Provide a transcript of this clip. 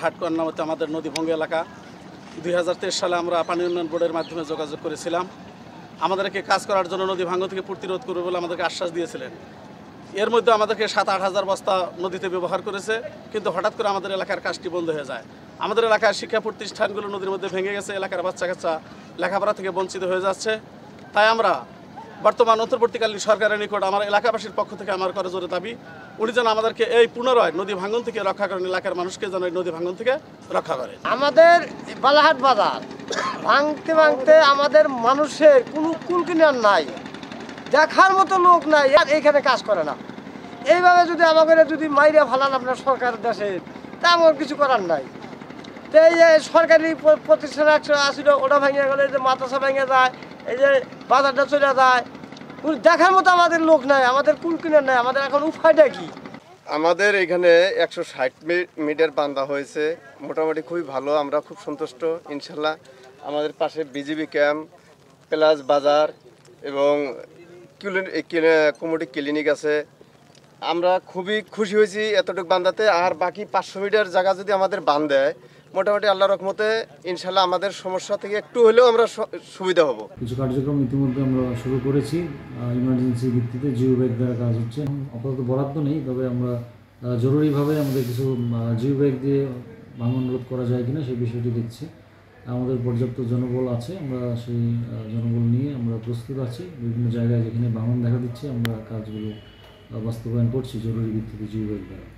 হাটকোয়ার নামতে আমাদের নদীভঙ্গ এলাকা। 2023 সালে আমরা পানি উন্নয়ন বোর্ডের মাধ্যমে যোগাযোগ করেছিলাম। আমাদেরকে কাজ করার জন্য নদী ভাঙন থেকে প্রতিরোধ করবে বলে আমাদেরকে আশ্বাস দিয়েছিলেন। এর মধ্যে আমাদেরকে 7-8 হাজার বস্তা নদীতে ব্যবহার করেছে, কিন্তু হঠাৎ করে আমাদের এলাকার কাজটি বন্ধ হয়ে যায়। আমাদের এলাকার শিক্ষা প্রতিষ্ঠানগুলো নদীর মধ্যে ভেঙে গেছে, এলাকার বাচ্চা কাচ্চা লেখাপড়া থেকে বঞ্চিত হয়ে যাচ্ছে। তাই আমরা বর্তমান অন্তর্বর্তীকালীন সরকারের নিকট আমার এলাকাবাসীর পক্ষ থেকে আমার করে জোরে দাবি, উনি যেন আমাদেরকে এই পুনরায় নদী ভাঙন থেকে রক্ষা করেন, এলাকার মানুষকে যেন এই নদী ভাঙন থেকে রক্ষা করে। আমাদের বালাহাট বাজার ভাঙতে ভাঙতে আমাদের মানুষের কোনো কুল কিনার নাই, দেখার মতো লোক নাই, আর এইখানে কাজ করে না। এইভাবে যদি আমাদের যদি মাইরা ফালান আপনার সরকার দেশে, তা আমার কিছু করার নাই। তো এই যে সরকারি প্রতিষ্ঠান আসছিল, ওটা ভেঙে গেলে যে মাদ্রাসা ভেঙে যায়, এই যে বাজারটা চলে যায়, দেখার মতো আমাদের লোক নাই, আমাদের কুল কিনার নাই। আমাদের এখন উপায়টা কি? আমাদের এখানে 160 মিটার বাঁধা হয়েছে, মোটামুটি খুবই ভালো, আমরা খুব সন্তুষ্ট ইনশাল্লাহ। আমাদের পাশে বিজিবি ক্যাম্প প্লাস বাজার এবং কমিউনিটি ক্লিনিক আছে। আমরা খুবই খুশি হয়েছি এতটুকু বাঁধাতে। আর বাকি 500 মিটার জায়গা যদি আমাদের বাঁধ দেয়, মোটামুটি আল্লাহর রহমতে ইনশাল্লাহ আমাদের সমস্যা থেকে একটু হলেও আমরা সুবিধা হব। কিছু কার্যক্রম ইতিমধ্যে আমরা শুরু করেছি, ইমার্জেন্সি ভিত্তিতে জিও ব্যাগ দ্বারা কাজ হচ্ছে। আপাতত বরাদ্দ নেই, তবে আমরা জরুরিভাবে আমাদের কিছু জিও ব্যাগ দিয়ে ভাঙন রোধ করা যায় কিনা সেই বিষয়টি দেখছি। আমাদের পর্যাপ্ত জনবল আছে, আমরা সেই জনবল নিয়ে আমরা প্রস্তুত আছি। বিভিন্ন জায়গায় যেখানে ভাঙন দেখা দিচ্ছে আমরা কাজগুলো বাস্তবায়ন করছি জরুরি ভিত্তিতে জিও ব্যাগ দ্বারা।